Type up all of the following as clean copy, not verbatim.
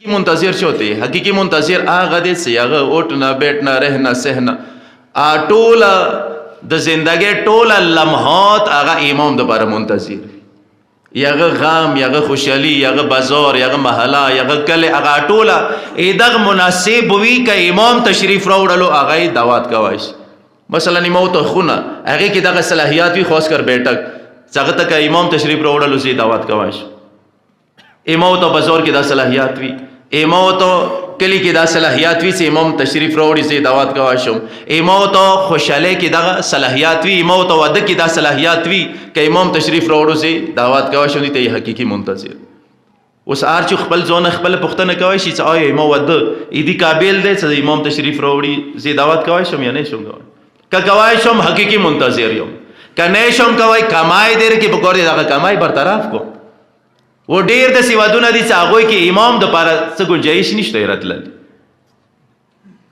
منتظر چه ہوتے ہیں؟ حقیقی منتظر آغا دے سے اٹھنا بیٹھنا رہنا سہنا ټوله د زندگی ټوله لمحات آغا امام دوباره منتظر یغه غام یغه خوشحالی یغه بازار یغه محله یغه کلی آغا ټوله ایدغ مناسب وی که امام تشریف راوړلو آغا دعوت کوایش مثلا امام ته خونه هغه کې دغه صلاحیت وي خاص کر بیٹک څنګه ته که امام تشریف راوړلو زی دعوت کوایش امام ته بازار کې دا صلاحیت وي امام ته کلی کې دا صلاحیت وي چې امام تشریف راوړي زی دعوت کواشم امام ته خوشاله کې دا صلاحیت وي امام ته واده کې دا صلاحیت وي که امام تشریف راوړو زی دعوت کواشم دي ته حقيقي منتظر اوس ارچ خپل ځون خپل پښتنه کوي چې آیا امام واده ایدي قابل دی چې امام تشریف راوړي زی دعوت کواشم یا نه شم که کواشم حقيقي منتظر یم که نه شم کوي کمای دیر کې بګور دا کمای برطرف کو و ډیر د سیوادونه دي چې هغوی کې امام دپاره څه ګنجایش نشته راتلل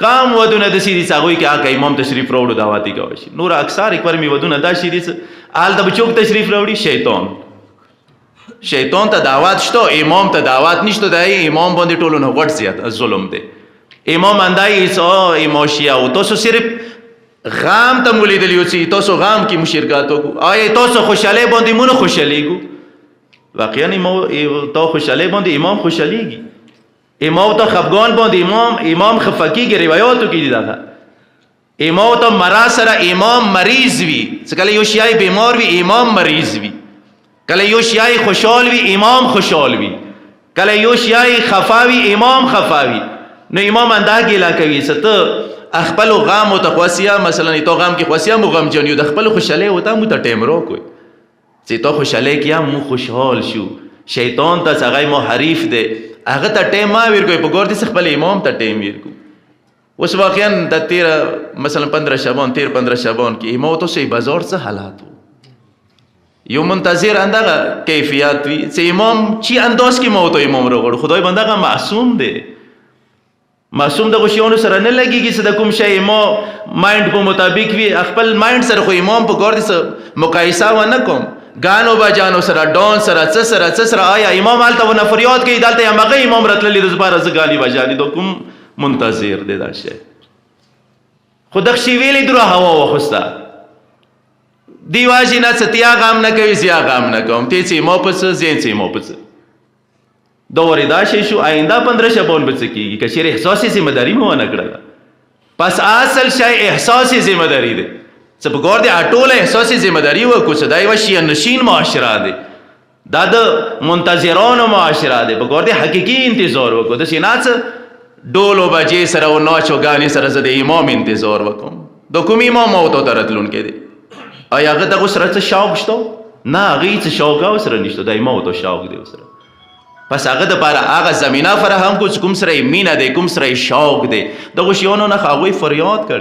کام ودونه داسې دي چې هغوی کې هغه امام تشریف راوړو دعوت یې کوی شي نور اکثر اکبر مې ودونه داسې دي چې هلته به څوک تشریف راوړي شیطان ته دعوت شته امام ته دعوت نشته دی امام باندې ټولو نه غټ زیات ظلم دی امام اندای امام شیعه او تاسو صرف غام ته مو لیدلي یو چې تاسو غام کې مشرکات وکړو آیا تاسو خوشحالۍ باندې مو نه خوشحالېږو واقعا تا خوشحالی باندې امام خوشحالیږي امام ته خفګان باندې امام خفه کېږي روایاتو کې دي دغه امام ته مرا سره امام مریض وي چې کله یو شیعه بیمار وي امام مریض وي کله یو شیعه خوشحال وي امام خوشحال وي کله یو شیعه خفه وي امام خفه وي نو امام انده ګیله کوي چې ته خپل غم ته خواسیه مثلا تو غم کې خواسیه مو غمجن یو د خپل خوشحالۍ ورته مو ته ټیم راکوي چې تا خوشحالی کیا مو خوشحال شو شیطان ته هغه مو حریف دی هغه ته ټیم ما ورکوي په ګور دې خپل امام ته ټیم ورکو اوس واقعا د 13 مثلا 15 شعبان 15 شعبان کې امام ته سي بازار څه حالات یو منتظر اندغه کیفیت وي چې امام چی انداز کې مو ته امام راغړ خدای بندغه معصوم دی معصوم د غشيونو سره نه لګيږي چې د کوم شی امام مایند په مطابق وي خپل مایند سره خو امام په ګور دې مقایسه و نه کوم گانو بجانو سره ډان سره سره آیا امام حالته و نفریات کوي دلته یا مغه امام راتللی د زباره ز غالي بجاني د کوم منتظر دی دا شی خود خشي ویلې درو هوا وخستا دیواجی نه ستیا غام نه کوي زیا غام نه کوم ته چې مو پس زین چې مو پس دوری دا شی شو آینده 15 شبون بچ کیږي که شیر احساسي ذمہ داری مو نه کړل پس اصل شی احساسي ذمہ داری دی څه په ګور دی ټوله احساسي ذمہ داری وکړو چې دا یو شیعه نشین معاشره دی دا د منتظرانو معاشره دی په ګور دی حقیقي انتظار وکړو داسې نه څه ډول او بجې سره او ناچ او ګانې سره زه د امام انتظار وکړم د کوم امام او ته راتلونکی دی آیا هغه دغه سره څه شوق شته نه هغې څه شوق ورسره نشته د امام ته شوق دی ورسره پس هغه دپاره هغه زمینه فراهم کړو چې کوم سره یې مینه دی کوم سره یې شوق دی دغو شیانو نه هغوی فریاد کړی